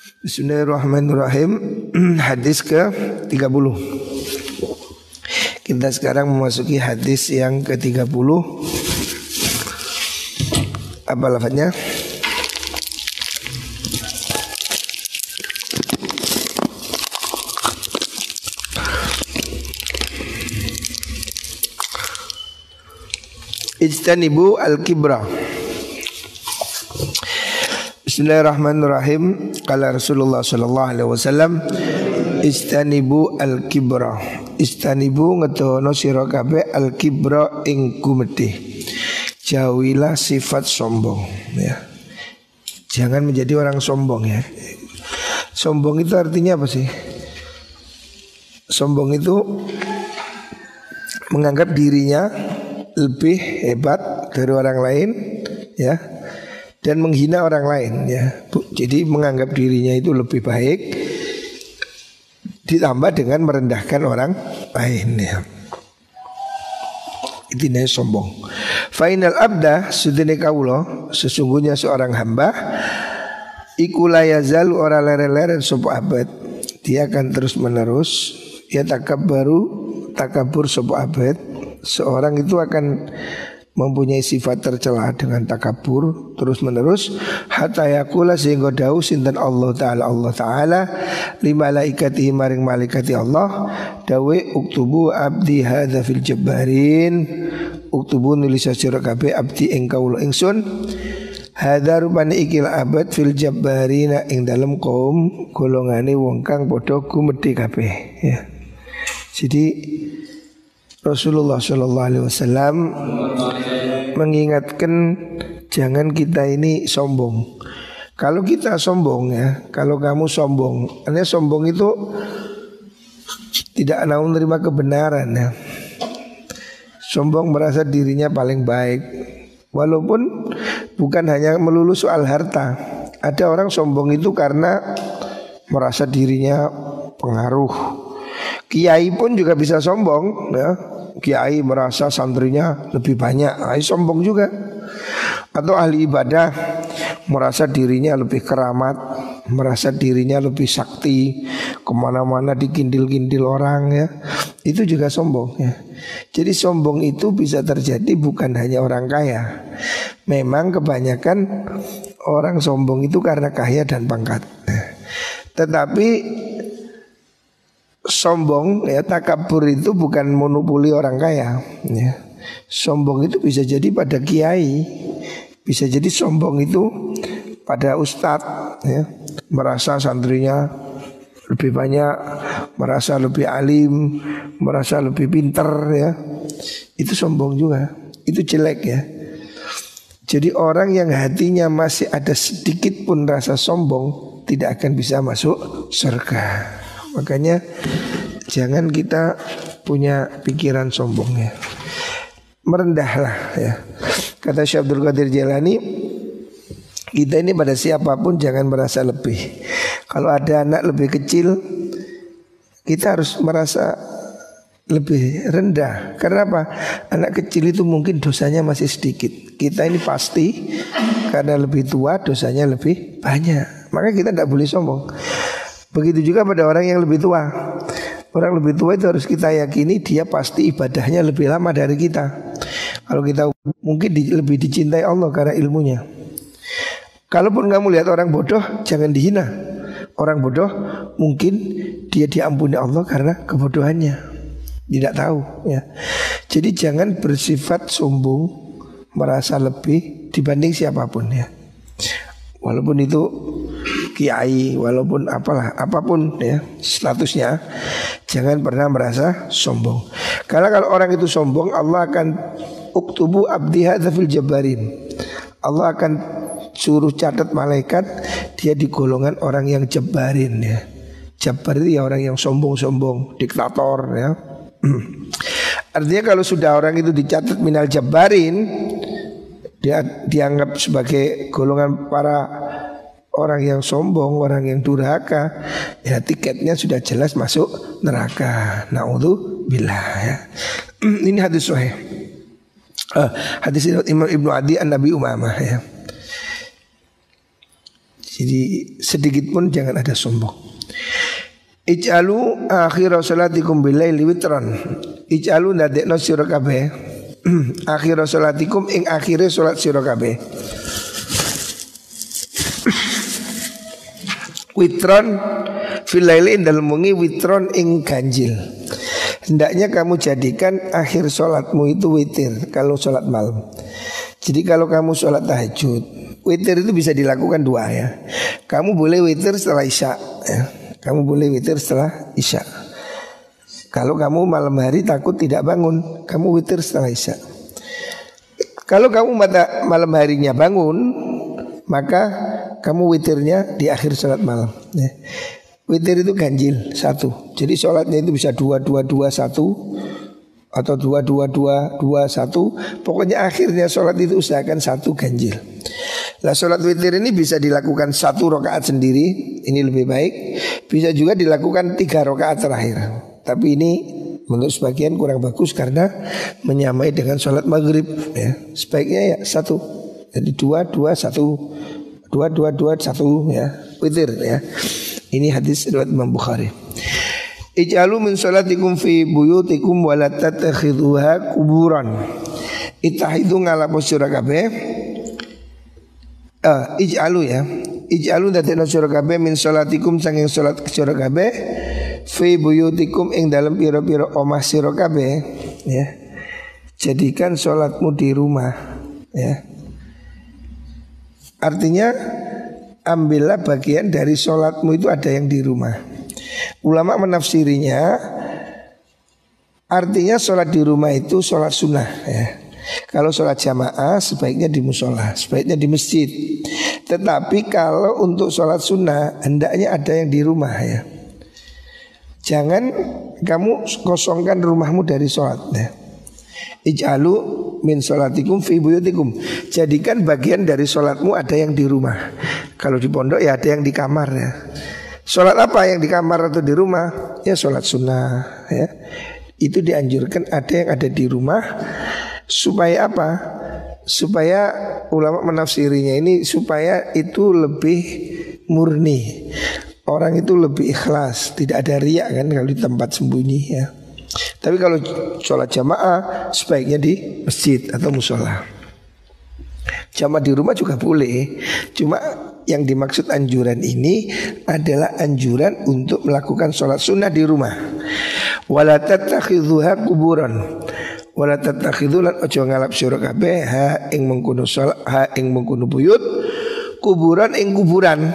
Bismillahirrahmanirrahim. Hadis ke 30. Kita sekarang memasuki hadis yang ke 30. Apa lafadznya? Ijtanibu al-kibra. Bismillahirrahmanirrahim. Qala Rasulullah sallallahu alaihi wasallam, ijtanibu al-kibra. Ijtanibu ngedono sira kabeh al-kibra ing gumedhe. Jauhilah sifat sombong, ya. Jangan menjadi orang sombong, ya. Sombong itu artinya apa sih? Sombong itu menganggap dirinya lebih hebat dari orang lain, ya, dan menghina orang lain, ya. Jadi menganggap dirinya itu lebih baik, ditambah dengan merendahkan orang lain, ya. Itu namanya sombong. Fainal abda sudene kaulo, sesungguhnya seorang hamba iku la yazalu ora leren-leren sapa abad. Dia akan terus menerus ya takabur sapa abad. Seorang itu akan mempunyai sifat tercela dengan takabur terus menerus hatta yaqula sehingga dawuh sinten Allah Taala li malaikatihi maring malaikati Allah dawe uktubu abdi hadza fil jabbarin, uktubu nulis sira kabeh abdi ing kawula ingsun hadza rupane ikil abad fil jabbarina ing dalem kaum golongane wong kang padha gumedhe kabeh, ya. Jadi Rasulullah Shallallahu Alaihi Wasallam mengingatkan jangan kita ini sombong. Kalau kita sombong, ya, kalau kamu sombong, karena sombong itu tidak mau menerima kebenaran, ya. Sombong merasa dirinya paling baik, walaupun bukan hanya melulu soal harta. Ada orang sombong itu karena merasa dirinya pengaruh. Kiai pun juga bisa sombong, ya. Kiai merasa santrinya lebih banyak, sombong juga. Atau ahli ibadah merasa dirinya lebih keramat, merasa dirinya lebih sakti, kemana-mana dikindil-kindil orang, ya. Itu juga sombong, ya. Jadi sombong itu bisa terjadi bukan hanya orang kaya. Memang kebanyakan orang sombong itu karena kaya dan pangkat. Tetapi sombong, ya, takabur itu bukan monopoli orang kaya, ya. Sombong itu bisa jadi pada kiai, bisa jadi sombong itu pada ustadz, ya. Merasa santrinya lebih banyak, merasa lebih alim, merasa lebih pinter, ya. Itu sombong juga, itu jelek, ya. Jadi orang yang hatinya masih ada sedikit pun rasa sombong tidak akan bisa masuk surga. Makanya jangan kita punya pikiran sombong, ya. Merendahlah, ya. Kata Syekh Abdul Qadir Jailani, kita ini pada siapapun jangan merasa lebih. Kalau ada anak lebih kecil, kita harus merasa lebih rendah. Karena apa? Anak kecil itu mungkin dosanya masih sedikit. Kita ini pasti karena lebih tua dosanya lebih banyak. Maka kita tidak boleh sombong. Begitu juga pada orang yang lebih tua. Orang lebih tua itu harus kita yakini dia pasti ibadahnya lebih lama dari kita. Kalau kita mungkin lebih dicintai Allah karena ilmunya. Kalaupun kamu lihat orang bodoh, jangan dihina. Orang bodoh mungkin dia diampuni Allah karena kebodohannya, tidak tahu, ya. Jadi jangan bersifat sombong, merasa lebih dibanding siapapun, ya. Walaupun itu kiai, walaupun apapun, ya, statusnya, jangan pernah merasa sombong. Karena kalau orang itu sombong, Allah akan uktubu abdi hadza fil jabbarin. Allah akan suruh catat malaikat dia di golongan orang yang jabbarin, ya. Jabbar itu ya orang yang sombong-sombong, diktator, ya. Artinya kalau sudah orang itu dicatat minal jabbarin, dia dianggap sebagai golongan para orang yang sombong, orang yang durhaka, ya tiketnya sudah jelas masuk neraka. Naudzubillah, ya. Ini hadis sahih. Hadis Imam Ibnu Adi an Nabi Umamah, ya. Jadi sedikit pun jangan ada sombong. Ij'alu akhir salatikum billaili witran. Ij'alu ndadekno sira kabeh akhir salatikum ing akhire salat sira kabeh. Witron fil laili indal mungi witron ing ganjil. Hendaknya kamu jadikan akhir sholatmu itu witir kalau sholat malam. Jadi kalau kamu sholat tahajud, witir itu bisa dilakukan dua ya. Kamu boleh witir setelah isya ya. Kamu boleh witir setelah isya. Kalau kamu malam hari takut tidak bangun, kamu witir setelah isya. Kalau kamu malam harinya bangun, maka kamu witirnya di akhir sholat malam ya. Witir itu ganjil satu. Jadi sholatnya itu bisa 2-2-2-1 atau 2-2-2-2-1. Pokoknya akhirnya sholat itu usahakan satu ganjil. Nah sholat witir ini bisa dilakukan 1 rakaat sendiri, ini lebih baik. Bisa juga dilakukan 3 rakaat terakhir. Tapi ini menurut sebagian kurang bagus karena menyamai dengan sholat maghrib ya. Sebaiknya ya 1. Jadi 2-2-1 2-2-2-1 ya, witir ya. Ini hadis riwayat Imam Bukhari. Ij'alu min salatikum fi buyutikum wa la tattakhidhuha kuburan. Itahidu ngalapo sira kabeh. Ij'alu ya. Ij'alu dadekno sira kabeh min salatikum sanging salat sira kabeh fi buyutikum ing dalem pira-pira omah sira kabeh ya. Jadikan salatmu di rumah ya. Artinya ambillah bagian dari sholatmu itu ada yang di rumah. Ulama menafsirinya artinya sholat di rumah itu sholat sunnah ya. Kalau sholat jamaah sebaiknya di musola, sebaiknya di masjid. Tetapi kalau untuk sholat sunnah hendaknya ada yang di rumah ya. Jangan kamu kosongkan rumahmu dari sholat ya. Ij'alu min sholatikum fi buyutikum. Jadikan bagian dari sholatmu ada yang di rumah. Kalau di pondok ya ada yang di kamar ya. Sholat apa yang di kamar atau di rumah? Ya sholat sunnah ya. Itu dianjurkan ada yang ada di rumah. Supaya apa? Supaya ulama menafsirinya ini supaya itu lebih murni. Orang itu lebih ikhlas, tidak ada riak kan kalau di tempat sembunyi ya. Tapi kalau sholat jamaah sebaiknya di masjid atau musola. Jamaah di rumah juga boleh. Cuma yang dimaksud anjuran ini adalah anjuran untuk melakukan sholat sunnah di rumah. Wala tattakhidhuha kuburan. Wala tattakhidhulan ojo ngalap sira kabeh ha ing mengkono sholat ha ing mengkono buyut kuburan ing kuburan.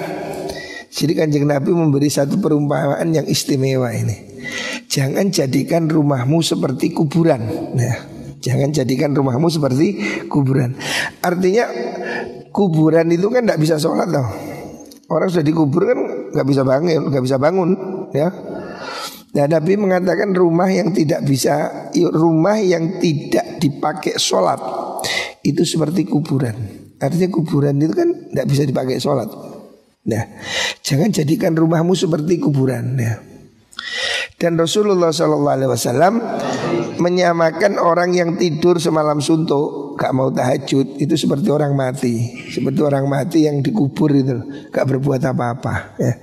Jadi Kanjeng Nabi memberi satu perumpamaan yang istimewa ini. Jangan jadikan rumahmu seperti kuburan ya. Jangan jadikan rumahmu seperti kuburan. Artinya kuburan itu kan tidak bisa sholat loh. Orang sudah dikubur kan nggak bisa bangun ya. Dan Nabi mengatakan rumah yang tidak dipakai sholat itu seperti kuburan. Artinya kuburan itu kan tidak bisa dipakai sholat. Nah, jangan jadikan rumahmu seperti kuburan ya. Dan Rasulullah SAW menyamakan orang yang tidur semalam suntuk, gak mau tahajud, itu seperti orang mati. Seperti orang mati yang dikubur itu, gak berbuat apa-apa ya.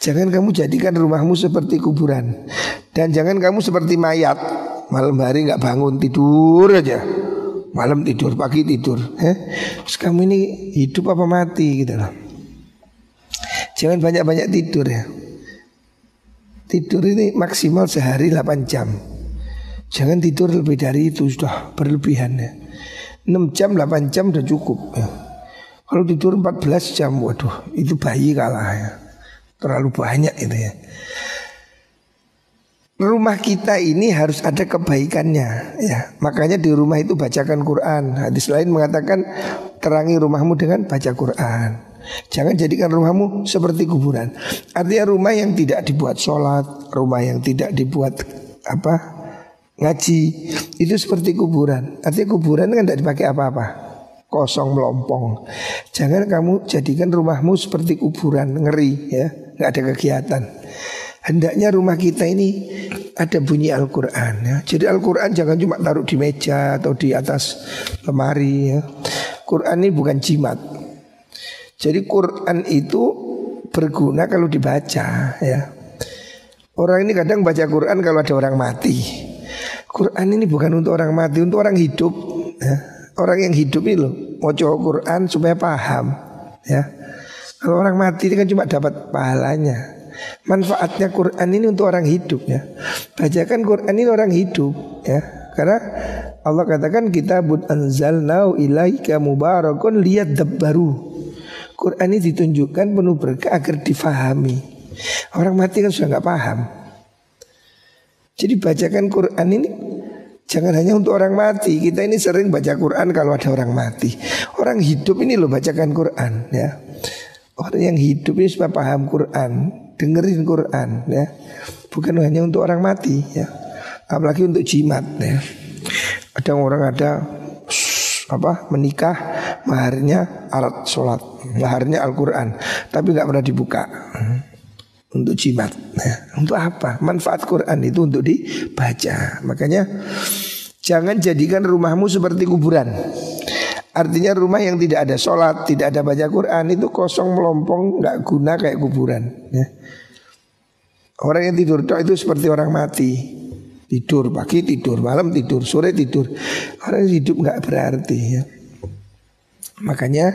Jangan kamu jadikan rumahmu seperti kuburan. Dan jangan kamu seperti mayat, malam hari gak bangun, tidur aja. Malam tidur, pagi tidur ya. Terus kamu ini hidup apa mati gitu loh. Jangan banyak-banyak tidur ya. Tidur ini maksimal sehari 8 jam. Jangan tidur lebih dari itu, sudah berlebihan ya. 6 jam, 8 jam sudah cukup ya. Kalau tidur 14 jam, waduh itu bayi kalah ya. Terlalu banyak itu ya. Rumah kita ini harus ada kebaikannya ya. Makanya di rumah itu bacakan Quran. Hadis lain mengatakan terangi rumahmu dengan baca Quran. Jangan jadikan rumahmu seperti kuburan. Artinya rumah yang tidak dibuat sholat, rumah yang tidak dibuat ngaji, itu seperti kuburan. Artinya kuburan kan tidak dipakai apa-apa, kosong melompong. Jangan kamu jadikan rumahmu seperti kuburan, ngeri ya, nggak ada kegiatan. Hendaknya rumah kita ini ada bunyi Al-Quran ya. Jadi Al-Quran jangan cuma taruh di meja atau di atas lemari ya. Quran ini bukan jimat. Jadi Quran itu berguna kalau dibaca ya. Orang ini kadang baca Quran kalau ada orang mati. Quran ini bukan untuk orang mati, untuk orang hidup ya. Orang yang hidup ini loh mau coba Quran supaya paham ya. Kalau orang mati ini kan cuma dapat pahalanya. Manfaatnya Quran ini untuk orang hidup ya. Bacakan Quran ini orang hidup ya. Karena Allah katakan kitabun anzalnahu ilaika mubarakun liyadabbaru. Quran ini ditunjukkan penuh berkah agar difahami. Orang mati kan sudah gak paham. Jadi bacakan Quran ini jangan hanya untuk orang mati. Kita ini sering baca Quran kalau ada orang mati. Orang hidup ini loh bacakan Quran ya. Orang yang hidup ini supaya paham Quran, dengerin Quran ya. Bukan hanya untuk orang mati ya. Apalagi untuk jimat ya. Ada orang menikah maharnya alat sholat, maharnya Al-Quran, tapi nggak pernah dibuka untuk jimat ya. Untuk apa? Manfaat Quran itu untuk dibaca. Makanya jangan jadikan rumahmu seperti kuburan. Artinya rumah yang tidak ada sholat, tidak ada baca Quran itu kosong melompong, nggak guna kayak kuburan ya. Orang yang tidur itu seperti orang mati. Tidur pagi tidur, malam tidur, sore tidur. Orang yang hidup nggak berarti ya. Makanya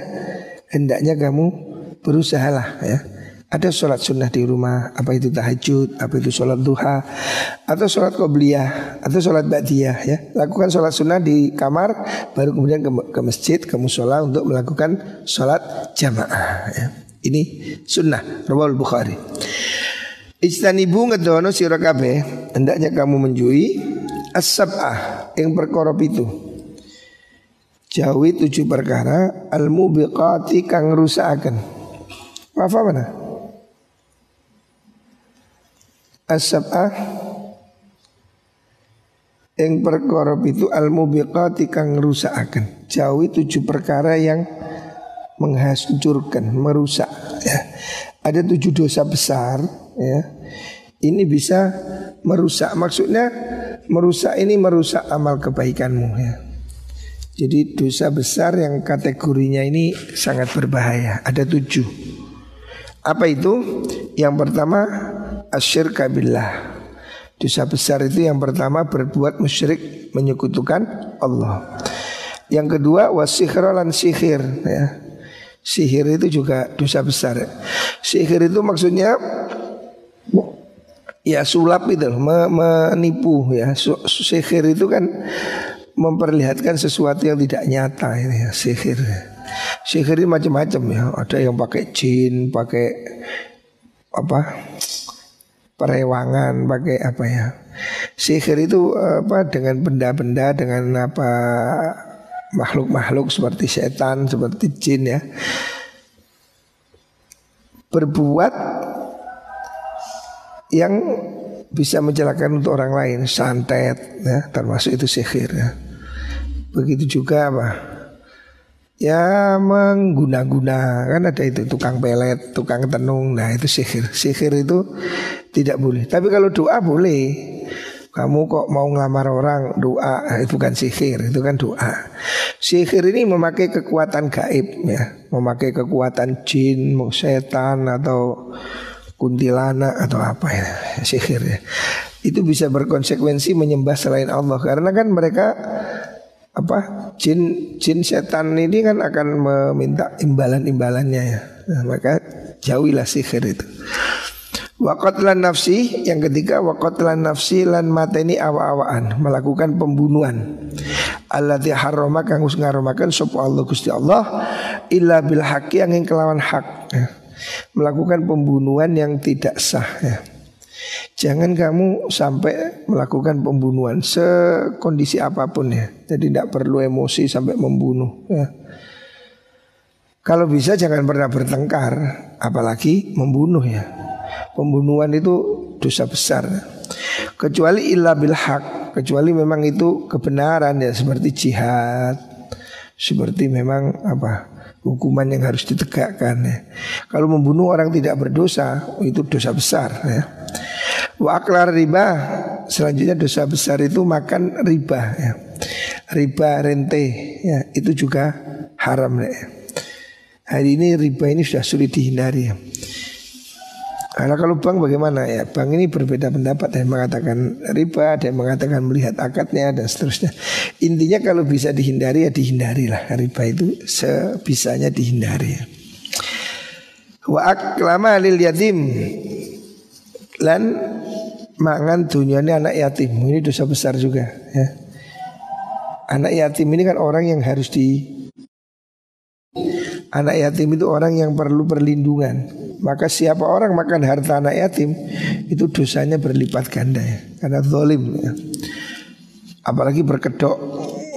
hendaknya kamu berusahalah ya. Ada sholat sunnah di rumah, apa itu tahajud, apa itu sholat duha, atau sholat qobliyah, atau sholat ba'diyah ya. Lakukan sholat sunnah di kamar, baru kemudian ke masjid, ke mushola untuk melakukan sholat jamaah ya. Ini sunnah, rawahul Bukhari. Ijtanibu ngedono sira kabeh, hendaknya kamu menjui as-sab'ah yang perkara pitu. Jauhi 7 perkara al-mubiqati kang rusakaken. Apa mana? As-sab'ah yang perkara pitu al-mubiqati kang rusakaken. Jauhi 7 perkara yang menghancurkan, merusak ya. Ada 7 dosa besar ya. Ini bisa merusak. Maksudnya merusak ini merusak amal kebaikanmu ya. Jadi dosa besar yang kategorinya ini sangat berbahaya. Ada 7. Apa itu? Yang pertama asyirka billah. Dosa besar itu yang pertama berbuat musyrik, menyekutukan Allah. Yang kedua wasihra lan sihir ya. Sihir itu juga dosa besar. Sihir itu maksudnya ya sulap itu menipu ya. Sihir itu kan memperlihatkan sesuatu yang tidak nyata ini ya, sihir. Sihir ini macam-macam ya. Ada yang pakai jin, pakai perewangan, pakai apa ya. Sihir itu dengan benda-benda, dengan makhluk-makhluk seperti setan, seperti jin ya. Berbuat yang bisa mencelakakan untuk orang lain, santet ya, termasuk itu sihir ya. Begitu juga ya mengguna-guna, kan ada itu tukang pelet, tukang tenung. Nah itu sihir. Sihir itu tidak boleh. Tapi kalau doa boleh. Kamu kok mau ngelamar orang, doa, itu bukan sihir, itu kan doa. Sihir ini memakai kekuatan gaib ya, memakai kekuatan jin, setan atau kuntilanak atau apa ya, sihir ya. Itu bisa berkonsekuensi menyembah selain Allah. Karena kan mereka jin setan ini kan akan meminta imbalan-imbalannya ya. Nah, maka jauhilah sihir itu. Waqatlan nafsi, yang ketiga waqatlan nafsi lan mateni awa-awaan, melakukan pembunuhan. Allati harrama kang wis ngaromaken sapa Allah Gusti Allah illa bil haqqi angin kelawan hak ya. Melakukan pembunuhan yang tidak sah ya. Jangan kamu sampai melakukan pembunuhan sekondisi apapun ya. Jadi tidak perlu emosi sampai membunuh ya. Kalau bisa jangan pernah bertengkar, apalagi membunuh ya. Pembunuhan itu dosa besar. Kecuali illa bil haq, kecuali memang itu kebenaran ya, seperti jihad, seperti memang hukuman yang harus ditegakkan ya. Kalau membunuh orang tidak berdosa, itu dosa besar ya. Wa aklar riba, selanjutnya dosa besar itu makan riba ya. Riba rente ya, itu juga haram ya. Hari ini riba ini sudah sulit dihindari ya. Karena kalau bank bagaimana ya? Bank ini berbeda pendapat. Ada yang mengatakan riba, ada yang mengatakan melihat akadnya dan seterusnya. Intinya kalau bisa dihindari ya dihindarilah. Riba itu sebisanya dihindari ya. Wa aklama lil yatim, lan mangan dunyane anak yatim. Ini dosa besar juga ya. Anak yatim ini kan orang yang harus anak yatim itu orang yang perlu perlindungan. Maka siapa orang makan harta anak yatim, itu dosanya berlipat ganda ya. Karena zalim ya. Apalagi berkedok.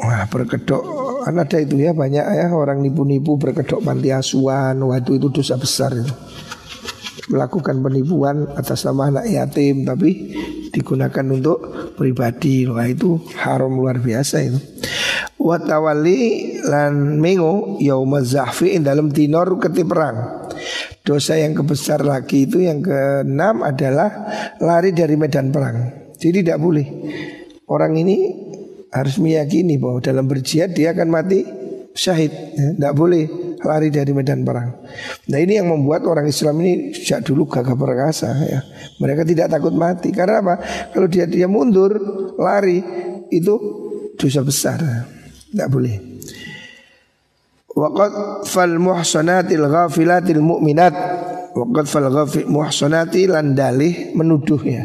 Wah, berkedok kan ada itu ya, banyak ya orang nipu-nipu berkedok panti asuhan. Waduh, itu dosa besar itu. Melakukan penipuan atas nama anak yatim tapi digunakan untuk pribadi. Wah, itu haram luar biasa itu. Wa tawalli lan mengo yaumaz zahfi dalam dinor keti perang. Dosa yang kebesar lagi itu yang keenam adalah lari dari medan perang. Jadi tidak boleh. Orang ini harus meyakini bahwa dalam berjihad dia akan mati syahid ya. Tidak boleh lari dari medan perang. Nah ini yang membuat orang Islam ini sejak dulu gagah perkasa ya. Mereka tidak takut mati. Karena apa? Kalau dia mundur, lari, itu dosa besar. Tidak boleh. Waqad fal muhsanatil ghafilatil mu'minat. Waqad fal muhsanati lan dalih menuduh ya.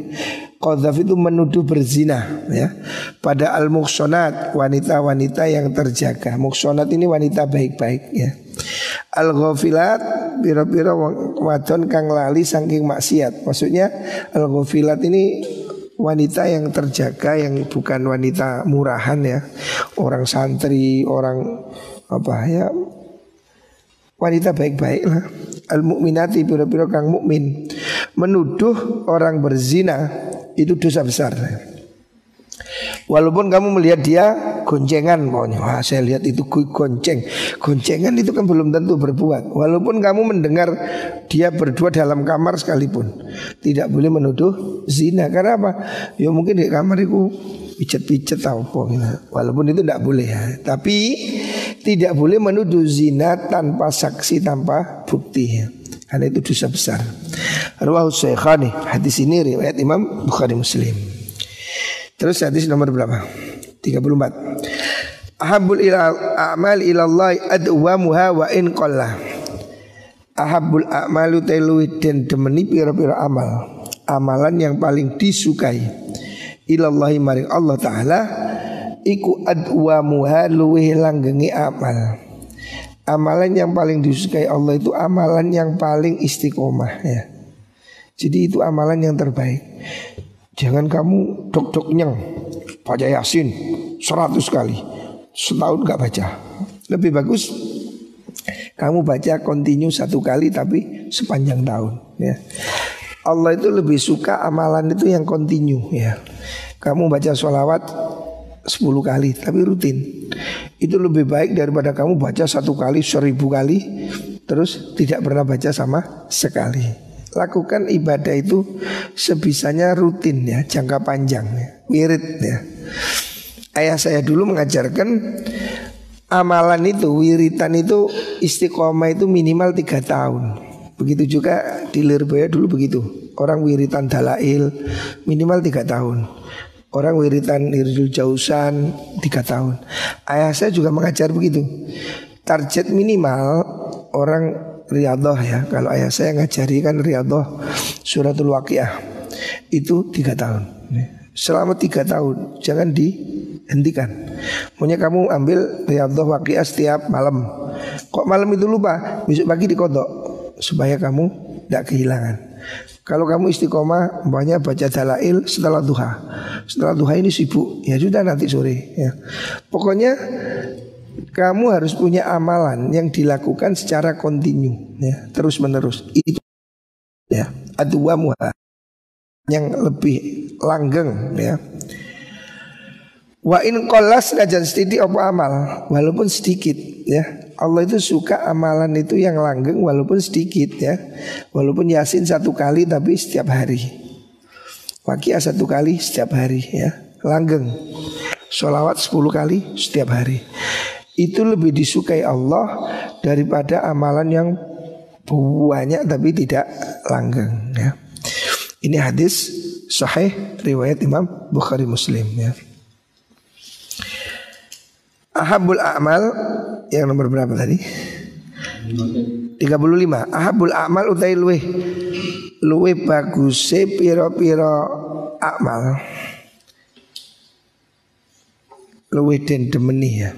Qadzaf itu menuduh berzina ya. Pada al muhsanat, wanita-wanita yang terjaga. Muhsanat ini wanita baik-baik ya. Al ghafilat pira-pira wadon kang lali saking maksiat. Maksudnya al ghafilat ini wanita yang terjaga, yang bukan wanita murahan ya. Orang santri, orang apa ya, wanita baik-baik lah. Al-mu'minati pira-pira kang mukmin. Menuduh orang berzina itu dosa besar. Walaupun kamu melihat dia goncengan maunya, wah saya lihat itu goncengan itu kan belum tentu berbuat. Walaupun kamu mendengar dia berdua dalam kamar sekalipun, tidak boleh menuduh zina. Karena apa? Ya mungkin di kamar itu pijet-pijet atau apa gitu. Walaupun itu tidak boleh ya. Tapi tidak boleh menuduh zina tanpa saksi, tanpa bukti ya. Karena itu dosa besar. Rawahu Syekhani, hadis ini riwayat Imam Bukhari Muslim. Terus hadis nomor berapa? 34. Ahabbul a'mal ilallah adwamuha wa in qalla. Ahabbul a'malu tailuwi den demeni pira-pira amal. Amalan yang paling disukai ilallahi maring Allah Ta'ala iku adwamuha luwih langgengi amal. Amalan yang paling disukai Allah itu amalan yang paling istiqomah ya. Jadi itu amalan yang terbaik. Jangan kamu dok-dok nyeng baca Yasin 100 kali setahun gak baca. Lebih bagus kamu baca continue 1 kali tapi sepanjang tahun ya. Allah itu lebih suka amalan itu yang continue ya. Kamu baca sholawat 10 kali tapi rutin, itu lebih baik daripada kamu baca 1 kali 1000 kali terus tidak pernah baca sama sekali. Lakukan ibadah itu sebisanya rutin ya, jangka panjang ya, wirid ya. Ayah saya dulu mengajarkan amalan itu, wiritan itu istiqomah itu minimal 3 tahun. Begitu juga di Lirboya dulu begitu. Orang wiritan dalail minimal 3 tahun. Orang wiritan Irzul Jausan 3 tahun. Ayah saya juga mengajar begitu. Target minimal orang Riyadhah ya. Kalau ayah saya ngajari kan Riyadhah Suratul Waqiah itu 3 tahun. Selama 3 tahun jangan dihentikan. Maunya kamu ambil Riyadhah Waqiah setiap malam. Kok malam itu lupa, besok pagi dikodok supaya kamu tidak kehilangan. Kalau kamu istiqomah umpamanya baca dalail setelah duha. Setelah duha ini sibuk, ya sudah nanti sore ya. Pokoknya kamu harus punya amalan yang dilakukan secara kontinu ya, terus menerus. Itu ya, adwamuha yang lebih langgeng ya. Wa in qallas najan sedikit apa amal, walaupun sedikit ya. Allah itu suka amalan itu yang langgeng walaupun sedikit ya. Walaupun Yasin 1 kali tapi setiap hari. Waqiah 1 kali setiap hari ya, langgeng. Sholawat 10 kali setiap hari. itu lebih disukai Allah daripada amalan yang banyak tapi tidak langgeng ya. Ini hadis sahih riwayat Imam Bukhari Muslim ya. Ahabul a'mal yang nomor berapa tadi? 35. Ahabul a'mal utai luwe baguse pira-pira amal. Luwe den demeni ya.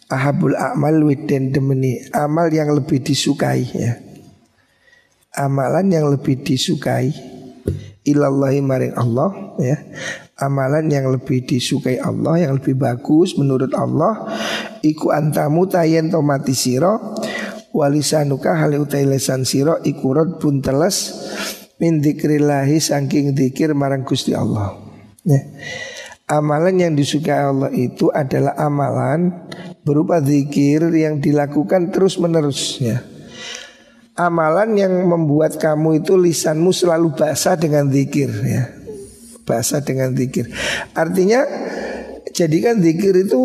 Ahabul a'mal luwe den demeni, amal yang lebih disukai ya. Amalan yang lebih disukai ilallahi maring Allah ya. Amalan yang lebih disukai Allah, yang lebih bagus menurut Allah, iku antamu tayen tomati siro walisanuka hale utai lesan siro iku rod pun teles min dzikrillahi saking dzikir marang Gusti Allah ya. Amalan yang disukai Allah itu adalah amalan berupa zikir yang dilakukan terus menerus ya. Amalan yang membuat kamu itu lisanmu selalu basah dengan zikir ya. Basah dengan zikir. Artinya jadikan zikir itu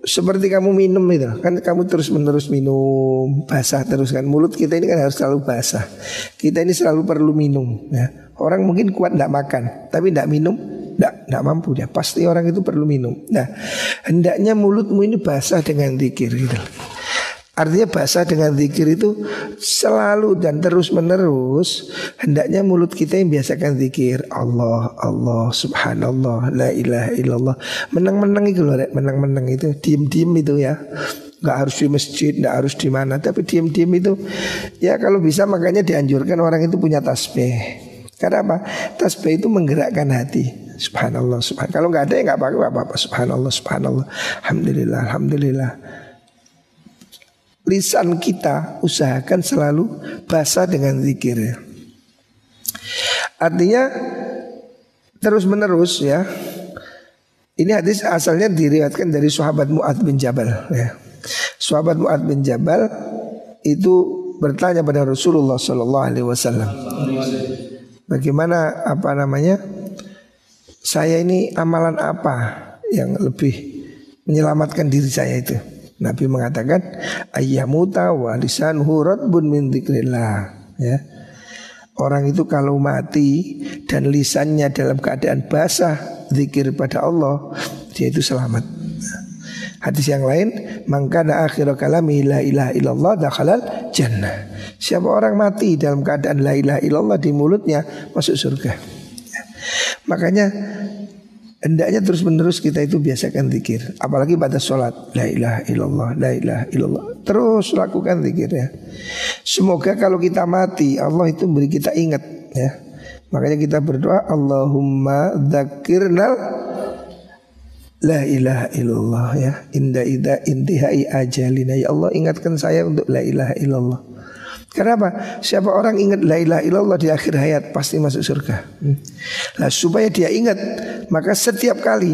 seperti kamu minum itu. Kan kamu terus menerus minum, basah terus kan. Mulut kita ini kan harus selalu basah. Kita ini selalu perlu minum ya. Orang mungkin kuat tidak makan, tapi tidak minum tidak mampu dia. Pasti orang itu perlu minum. Nah, hendaknya mulutmu ini basah dengan zikir gitu. Artinya basah dengan zikir itu selalu dan terus menerus. Hendaknya mulut kita yang biasakan zikir Allah, Allah, subhanallah, la ilaha illallah. Menang-menang itu loh, menang-menang itu, diem-diem itu ya. Gak harus di masjid, gak harus di mana, tapi diem-diem itu. Ya kalau bisa makanya dianjurkan orang itu punya tasbih. Karena apa? Tasbih itu menggerakkan hati. Subhanallah, subhanallah. Kalau nggak ada ya nggak apa-apa. Subhanallah, subhanallah. Alhamdulillah, alhamdulillah. Lisan kita usahakan selalu basah dengan zikir. Artinya terus menerus ya. Ini hadis asalnya diriwayatkan dari sahabat Mu'adz bin Jabal ya. Sahabat Mu'adz bin Jabal itu bertanya pada Rasulullah SAW, bagaimana saya ini amalan apa yang lebih menyelamatkan diri saya itu? Nabi mengatakan ayyamuta wa lisanuhu radbun min dzikrillah ya. Orang itu kalau mati dan lisannya dalam keadaan basah zikir pada Allah, dia itu selamat. Hadis yang lain, mangkana akhir kalami la ilaha illallah dakhalal jannah. Siapa orang mati dalam keadaan la ilaha illallah di mulutnya masuk surga. Makanya hendaknya terus menerus kita itu biasakan zikir. Apalagi pada sholat, la ilaha illallah, la ilaha illallah. Terus lakukan zikir ya. Semoga kalau kita mati Allah itu beri kita ingat ya. Makanya kita berdoa Allahumma dzakirnal la ilaha illallah ya. Inda intihai ajalina. Ya Allah ingatkan saya untuk la ilaha illallah. Kenapa? Siapa orang ingat la ilaha illallah di akhir hayat pasti masuk surga. Nah, supaya dia ingat, maka setiap kali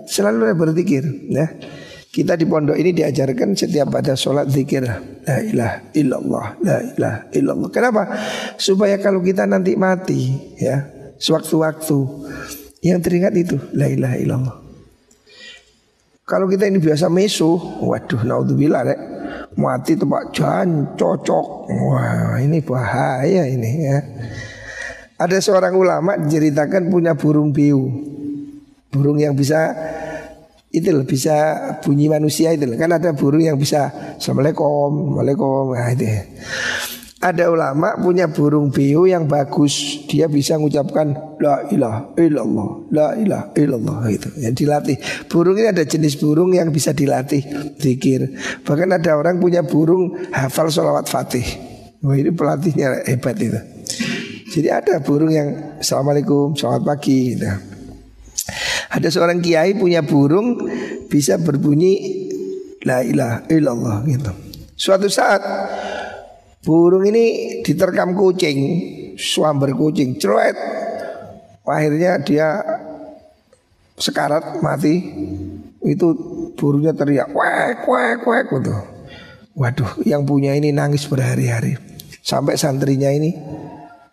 selalu berzikir ya. Kita di pondok ini diajarkan setiap pada sholat zikir la ilaha illallah, la ilaha illallah. Kenapa? Supaya kalau kita nanti mati ya, sewaktu-waktu yang teringat itu la ilaha illallah. Kalau kita ini biasa meso, waduh naudzubillah rek, mati tempat jan cocok. Wah, ini bahaya ini ya. Ada seorang ulama diceritakan punya burung piu. Burung yang bisa bisa bunyi manusia itu. Kan ada burung yang bisa assalamualaikum, waalaikum. Nah, itu. Ada ulama punya burung piu yang bagus, dia bisa mengucapkan la ilaha illallah, la ilaha illallah itu. Yang dilatih. Burung ini ada jenis burung yang bisa dilatih zikir. Bahkan ada orang punya burung hafal sholawat fatih. Wah, ini pelatihnya hebat itu. Jadi ada burung yang assalamualaikum, selamat pagi gitu. Ada seorang kiai punya burung bisa berbunyi la ilaha illallah gitu. Suatu saat burung ini diterkam kucing, suamber kucing, celuet. Akhirnya dia sekarat mati. Itu burungnya teriak wek wek wek gitu. Waduh, yang punya ini nangis berhari-hari. Sampai santrinya ini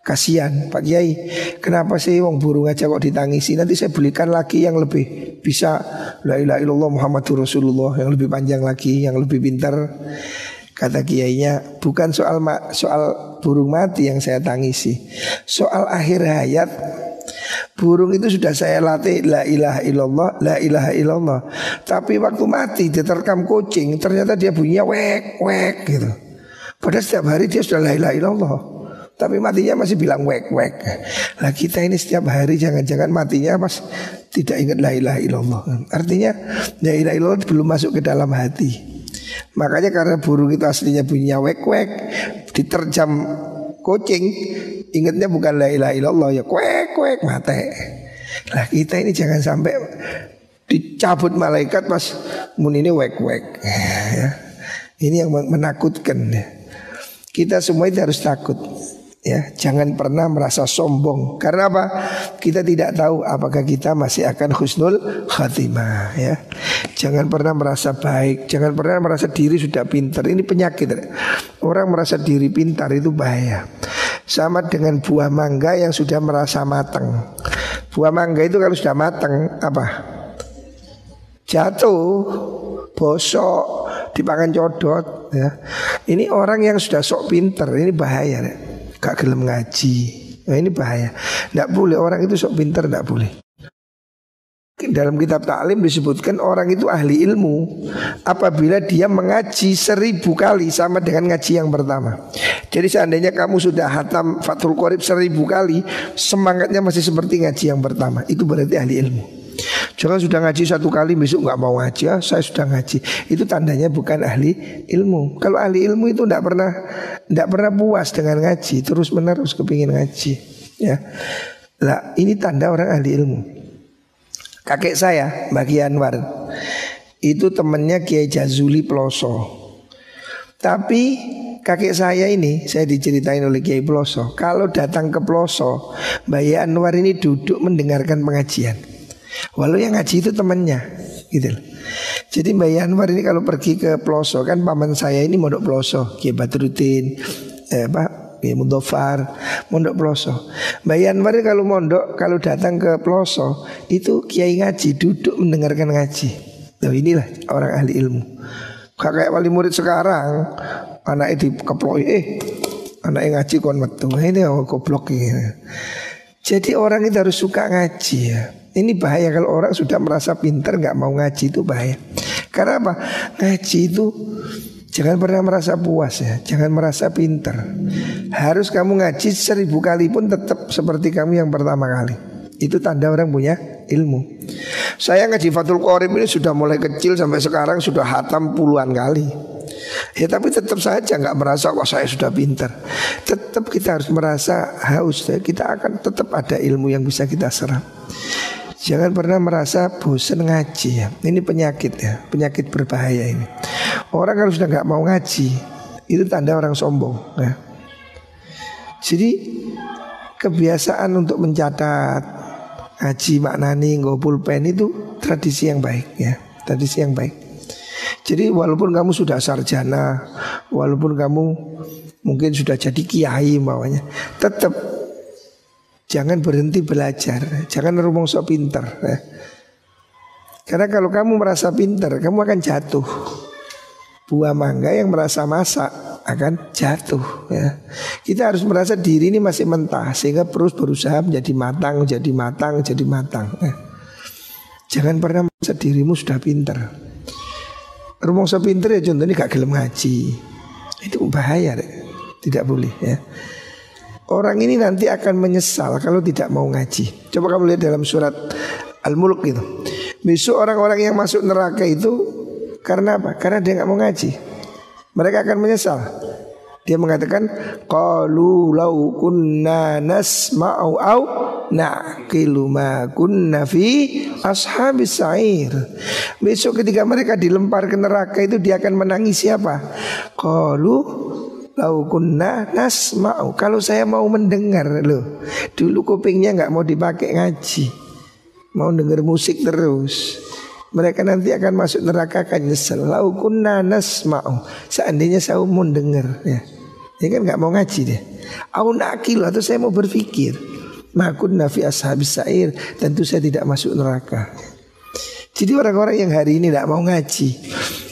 kasihan Pak Kiai, kenapa sih wong burung aja kok ditangisi? Nanti saya belikan lagi yang lebih bisa la ilaha illallah Muhammadur Rasulullah, yang lebih panjang lagi, yang lebih pintar. Kata kiainya, bukan soal burung mati yang saya tangisi, soal akhir hayat. Burung itu sudah saya latih la ilaha illallah, la ilaha illallah. Tapi waktu mati diterkam kucing, ternyata dia bunyinya wek wek gitu. Padahal setiap hari dia sudah la ilaha illallah, tapi matinya masih bilang wek wek. Lah kita ini setiap hari jangan-jangan matinya pas tidak ingat la ilaha illallah. Artinya la ilaha illallah belum masuk ke dalam hati. Makanya karena burung itu aslinya bunyinya wek wek, diterjam kucing, ingatnya bukan la ilaha illallah, ya kwek kwek mate. Lah kita ini jangan sampai dicabut malaikat pas mun ini wek wek ya. Ini yang menakutkan ya. Kita semua itu harus takut ya. Jangan pernah merasa sombong. Karena apa? Kita tidak tahu apakah kita masih akan husnul khatimah ya. Jangan pernah merasa baik, jangan pernah merasa diri sudah pintar. Ini penyakit. Orang merasa diri pintar itu bahaya. Sama dengan buah mangga yang sudah merasa matang. Buah mangga itu kalau sudah matang apa? Jatuh, bosok, dimakan codot ya. Ini orang yang sudah sok pintar, ini bahaya ya. Gak gelem ngaji. Nah, ini bahaya. Tidak boleh orang itu sok pintar, tidak boleh. Dalam kitab taklim disebutkan orang itu ahli ilmu apabila dia mengaji 1000 kali sama dengan ngaji yang pertama. Jadi seandainya kamu sudah hatam Fathul Qorib 1000 kali, semangatnya masih seperti ngaji yang pertama, itu berarti ahli ilmu. Jangan sudah ngaji 1 kali besok nggak mau ngaji, ya, saya sudah ngaji, itu tandanya bukan ahli ilmu. Kalau ahli ilmu itu tidak pernah puas dengan ngaji, terus menerus kepingin ngaji ya. Lah ini tanda orang ahli ilmu. Kakek saya, Mbak Kiai Anwar, itu temannya Kiai Jazuli Ploso. Tapi kakek saya ini, saya diceritain oleh Kiai Ploso, kalau datang ke Ploso, Mbak Kiai Anwar ini duduk mendengarkan pengajian. Walau yang ngaji itu temannya, gitu. Jadi Mbak Kiai Anwar ini kalau pergi ke Ploso, kan paman saya ini mondok Ploso, Kiai Badruddin, Kiai Mundofar, mondok Ploso. Mbak Yanwar kalau mondok, kalau datang ke Ploso, itu kiai ngaji, duduk mendengarkan ngaji. Nah inilah orang ahli ilmu. Kayak wali murid sekarang, anaknya dikeploi, anaknya ngaji kon metu. Ini goblok ini. Jadi orang itu harus suka ngaji ya. Ini bahaya kalau orang sudah merasa pintar nggak mau ngaji, itu bahaya. Karena apa? Ngaji itu jangan pernah merasa puas ya, jangan merasa pintar. Harus kamu ngaji 1000 kali pun tetap seperti kamu yang pertama kali. Itu tanda orang punya ilmu. Saya ngaji Fathul Qorib ini sudah mulai kecil sampai sekarang sudah hatam puluhan kali. Ya tapi tetap saja nggak merasa wah saya sudah pintar. Tetap kita harus merasa haus ya. Kita akan tetap ada ilmu yang bisa kita serap. Jangan pernah merasa bosan ngaji ya. Ini penyakit ya, penyakit berbahaya ini. Orang kalau sudah nggak mau ngaji, itu tanda orang sombong ya. Jadi kebiasaan untuk mencatat ngaji maknani nggo pulpen itu tradisi yang baik ya, tradisi yang baik. Jadi walaupun kamu sudah sarjana, walaupun kamu mungkin sudah jadi kiai maunya, tetap jangan berhenti belajar, jangan rumongso pinter ya. Karena kalau kamu merasa pinter, kamu akan jatuh. Buah mangga yang merasa masak akan jatuh ya. Kita harus merasa diri ini masih mentah, sehingga terus berusaha menjadi matang, jadi matang, jadi matang ya. Jangan pernah merasa dirimu sudah pinter. Rumongso pinter ya contohnya gak gelem ngaji, itu bahaya deh. Tidak boleh ya. Orang ini nanti akan menyesal kalau tidak mau ngaji. Coba kamu lihat dalam surat Al-Mulk itu. Besok orang-orang yang masuk neraka itu karena apa? Karena dia gak mau ngaji. Mereka akan menyesal. Dia mengatakan qalu law kunna nasma'u aw naqilu ma kunna fi ashabis sa'ir. Besok ketika mereka dilempar ke neraka itu dia akan menangis siapa? Qalu lau kunna nasma'u, kalau saya mau mendengar loh. Dulu kupingnya nggak mau dipakai ngaji, mau dengar musik terus. Mereka nanti akan masuk neraka akan nyesel. Lau kunna nasma'u, seandainya saya mau dengar ya. Dia kan nggak mau ngaji deh. Au nakil, atau saya mau berpikir. Makun nafi ashabis sa'ir, tentu saya tidak masuk neraka. Jadi orang-orang yang hari ini tidak mau ngaji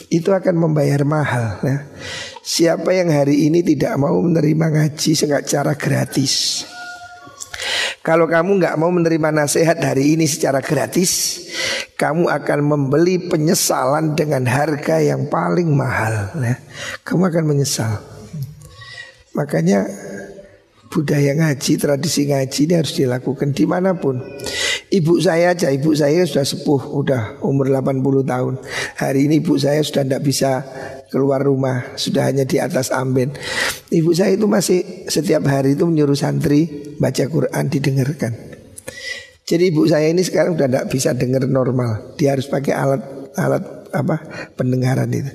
itu akan membayar mahal ya. Siapa yang hari ini tidak mau menerima ngaji secara gratis, kalau kamu nggak mau menerima nasihat hari ini secara gratis, kamu akan membeli penyesalan dengan harga yang paling mahal ya. Kamu akan menyesal. Makanya budaya ngaji, tradisi ngaji ini harus dilakukan dimanapun. Ibu saya aja, ibu saya sudah sepuh, udah umur 80 tahun. Hari ini ibu saya sudah tidak bisa keluar rumah, sudah hanya di atas amben. Ibu saya itu masih setiap hari itu menyuruh santri baca Quran didengarkan. Jadi ibu saya ini sekarang sudah tidak bisa dengar normal, dia harus pakai alat pendengaran itu.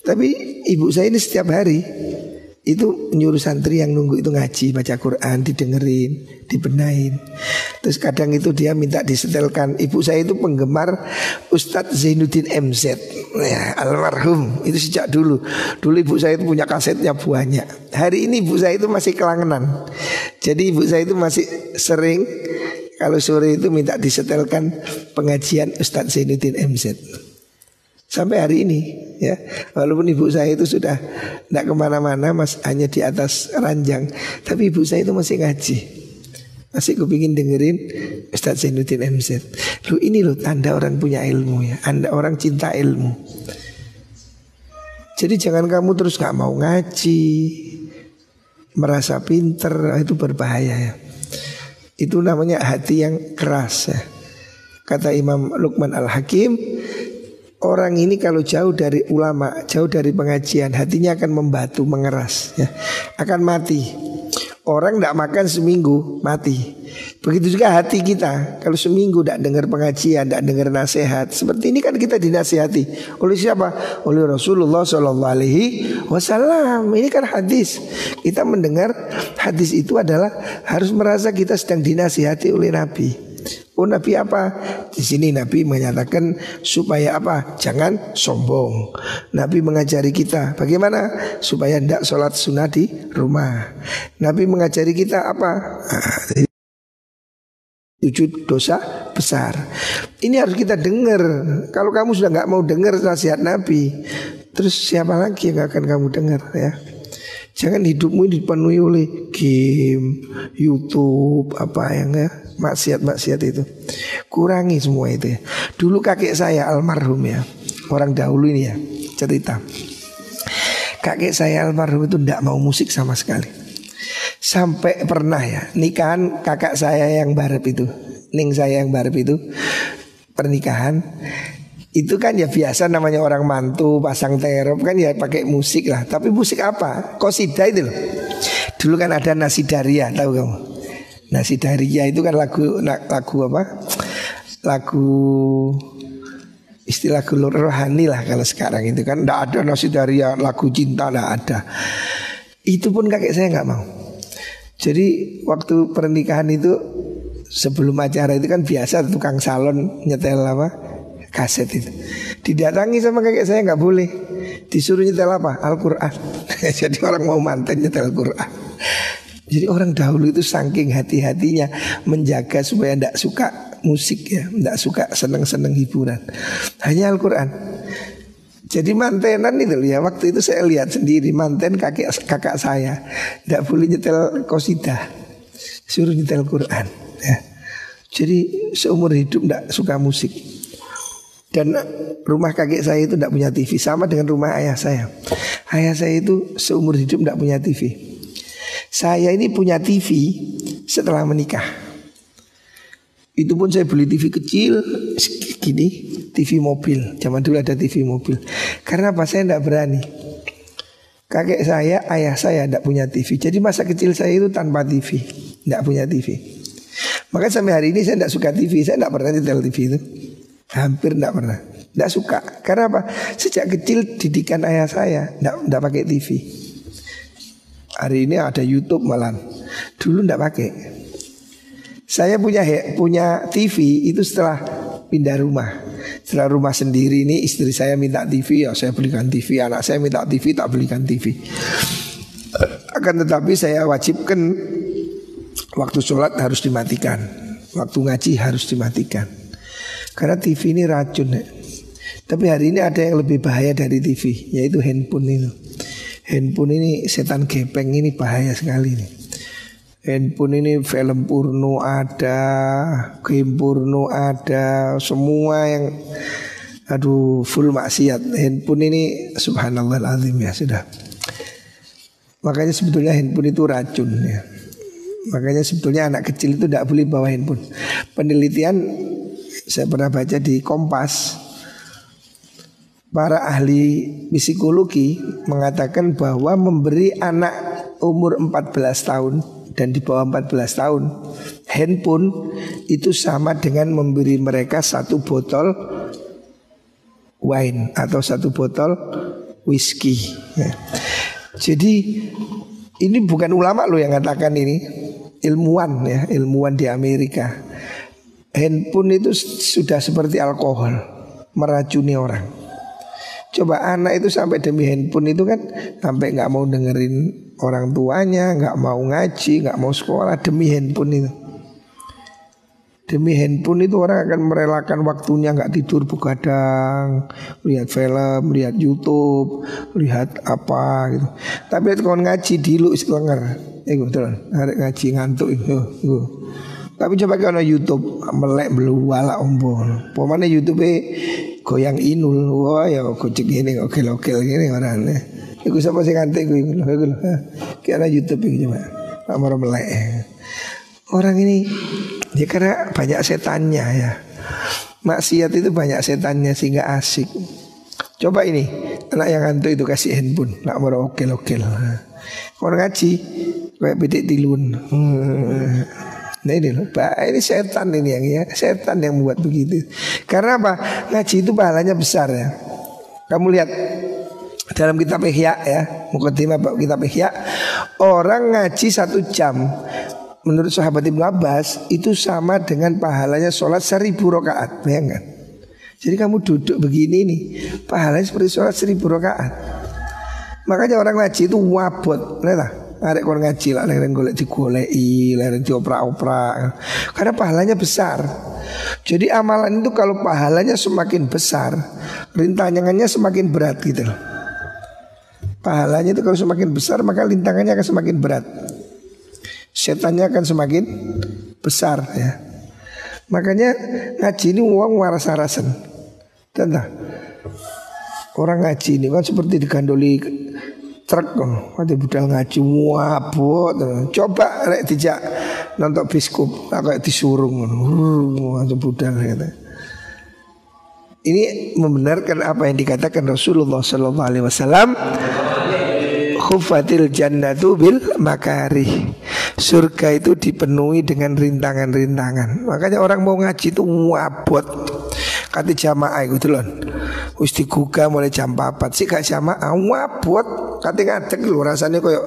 Tapi ibu saya ini setiap hari itu nyuruh santri yang nunggu itu ngaji, baca Quran, didengerin, dibenahin. Terus kadang itu dia minta disetelkan. Ibu saya itu penggemar Ustadz Zainuddin MZ ya, almarhum. Itu sejak dulu. Dulu ibu saya itu punya kasetnya banyak. Hari ini ibu saya itu masih kelangenan. Jadi ibu saya itu masih sering kalau sore itu minta disetelkan pengajian Ustadz Zainuddin MZ. Sampai hari ini ya, walaupun ibu saya itu sudah tidak kemana-mana, hanya di atas ranjang, tapi ibu saya itu masih ngaji, masih kepingin dengerin Ustadz Zainuddin MZ. Ini tanda orang punya ilmu ya, anda orang cinta ilmu. Jadi jangan kamu terus gak mau ngaji, merasa pinter, itu berbahaya ya. Itu namanya hati yang keras ya. Kata Imam Luqman Al-Hakim, orang ini kalau jauh dari ulama, jauh dari pengajian, hatinya akan membatu, mengeras ya. Akan mati. Orang tidak makan seminggu, mati. Begitu juga hati kita, kalau seminggu tidak dengar pengajian, tidak dengar nasihat, seperti ini kan kita dinasihati oleh siapa? Oleh Rasulullah SAW. Ini kan hadis. Kita mendengar hadis itu adalah harus merasa kita sedang dinasihati oleh Nabi. Oh, Nabi apa? Di sini Nabi menyatakan supaya apa? Jangan sombong. Nabi mengajari kita bagaimana supaya tidak sholat sunnah di rumah. Nabi mengajari kita apa? 7 dosa besar. Ini harus kita dengar. Kalau kamu sudah nggak mau dengar nasihat Nabi, terus siapa lagi yang akan kamu dengar ya? Jangan hidupmu dipenuhi oleh game, YouTube, apa yang ya, maksiat-maksiat itu. Kurangi semua itu ya. Dulu kakek saya almarhum ya, orang dahulu ini ya, cerita. Kakek saya almarhum itu tidak mau musik sama sekali. Sampai pernah ya, nikahan kakak saya yang barep itu, ning saya yang barep itu, pernikahan. Itu kan ya biasa namanya orang mantu pasang terop kan ya pakai musik lah. Tapi musik apa? Qasidah itu loh. Dulu kan ada Nasidaria, tahu kamu? Nasidaria itu kan lagu apa? Lagu istilah rohani lah kalau sekarang itu kan. Tidak ada Nasidaria lagu cinta, tidak ada. Itu pun kakek saya nggak mau. Jadi waktu pernikahan itu sebelum acara itu kan biasa tukang salon nyetel apa? Kaset itu. Didatangi sama kakek saya nggak boleh. Disuruh nyetel apa? Al-Quran. Jadi orang mau manten nyetel Al-Quran. Jadi orang dahulu itu saking hati-hatinya menjaga supaya tidak suka musik ya, tidak suka seneng-seneng hiburan. Hanya Al-Quran. Jadi mantenan itu ya, waktu itu saya lihat sendiri manten kakak saya tidak boleh nyetel qasidah, suruh nyetel Quran ya. Jadi seumur hidup tidak suka musik. Dan rumah kakek saya itu tidak punya TV, sama dengan rumah ayah saya. Ayah saya itu seumur hidup tidak punya TV. Saya ini punya TV setelah menikah. Itu pun saya beli TV kecil gini, TV mobil. Zaman dulu ada TV mobil. Karena apa? Saya tidak berani. Kakek saya, ayah saya tidak punya TV. Jadi masa kecil saya itu tanpa TV, tidak punya TV. Maka sampai hari ini saya tidak suka TV. Saya tidak pernah nyetel TV itu. Hampir tidak pernah. Tidak suka. Karena apa? Sejak kecil didikan ayah saya tidak pakai TV. Hari ini ada YouTube malah. Dulu tidak pakai. Saya punya TV itu setelah pindah rumah. Setelah rumah sendiri ini istri saya minta TV, ya saya belikan TV. Anak saya minta TV, tak belikan TV. Akan tetapi saya wajibkan waktu sholat harus dimatikan, waktu ngaji harus dimatikan. Karena TV ini racun ya. Tapi hari ini ada yang lebih bahaya dari TV, yaitu handphone itu. Handphone ini setan gepeng, ini bahaya sekali nih. Handphone ini film porno ada, game porno ada, semua yang aduh full maksiat. Handphone ini subhanallah azim ya sudah. Makanya sebetulnya handphone itu racun ya. Makanya sebetulnya anak kecil itu tidak boleh bawa handphone. Penelitian saya pernah baca di Kompas, para ahli psikologi mengatakan bahwa memberi anak umur 14 tahun dan di bawah 14 tahun handphone itu sama dengan memberi mereka satu botol wine atau satu botol whisky ya. Jadi ini bukan ulama loh yang katakan ini, ilmuwan ya, ilmuwan di Amerika. Handphone itu sudah seperti alkohol, meracuni orang. Coba anak itu sampai demi handphone itu kan sampai nggak mau dengerin orang tuanya, nggak mau ngaji, nggak mau sekolah demi handphone itu. Demi handphone itu orang akan merelakan waktunya nggak tidur begadang, lihat film, lihat YouTube, lihat apa gitu. Tapi kalau ngaji dulu istiqomah, betul, hari ngaji ngantuk itu. Tapi coba kalau YouTube melek beluala ombol, pemane YouTube goyang inul, wah ya kocek ini okel-okel gini orangnya. Iku siapa sih ngantuk iku, kira YouTube ini coba, amar melek. Orang ini ya karena banyak setannya ya. Maksiat itu banyak setannya sehingga asik. Coba ini anak yang ngantuk itu kasih handphone, nak mau okel-okel. Orang ngaji kayak bedek tilun. Nah ini loh, ini setan ini yang ya, setan yang membuat begitu. Karena apa? Ngaji itu pahalanya besar ya. Kamu lihat dalam kitab Ihya ya, mukadimah kitab Ihya, orang ngaji 1 jam menurut sahabat Ibnu Abbas itu sama dengan pahalanya sholat 1000 rakaat. Bayangkan. Jadi kamu duduk begini nih, pahalanya seperti sholat 1000 rakaat. Makanya orang ngaji itu wabot. Nah, arek kon ngaji lah, leren golek digoleki, leren dioprak-oprak. Karena pahalanya besar. Jadi amalan itu kalau pahalanya semakin besar, rintangannya semakin berat gitu loh. Pahalanya itu kalau semakin besar maka rintangannya akan semakin berat. Setannya akan semakin besar ya. Makanya ngaji ini uang waras-warasan. Tentang orang ngaji ini kan seperti digandoli truk, ada budal ngaji wabot. Coba rek dijak nonton biskup, kayak disurung, ada budal gitu. Ini membenarkan apa yang dikatakan Rasulullah Sallallahu Alaihi Wasallam, khufatil jannatu bil makarih. Surga itu dipenuhi dengan rintangan-rintangan. Makanya orang mau ngaji itu wabot. Kata jamaah itu loh, wis digugah mulai jam 4 sih gak jamaah wabot. Kata ngadeg lho rasanya kayak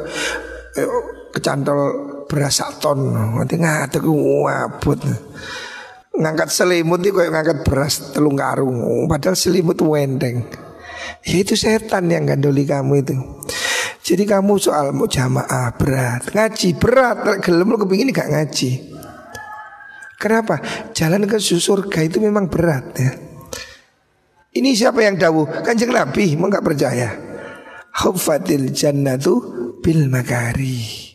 kecantol beras sak ton. Kata ngadeg wabot. Ngangkat selimut itu kayak ngangkat beras 3 karung. Padahal selimut wendeng. Ya itu setan yang gandoli kamu itu. Jadi kamu soal mau jamaah berat, ngaji berat, gelem lu kepingin gak ngaji. Kenapa? Jalan ke surga itu memang berat ya. Ini siapa yang dawuh? Kanjeng Nabi, mau gak percaya? Huffatil jannatu bil makari.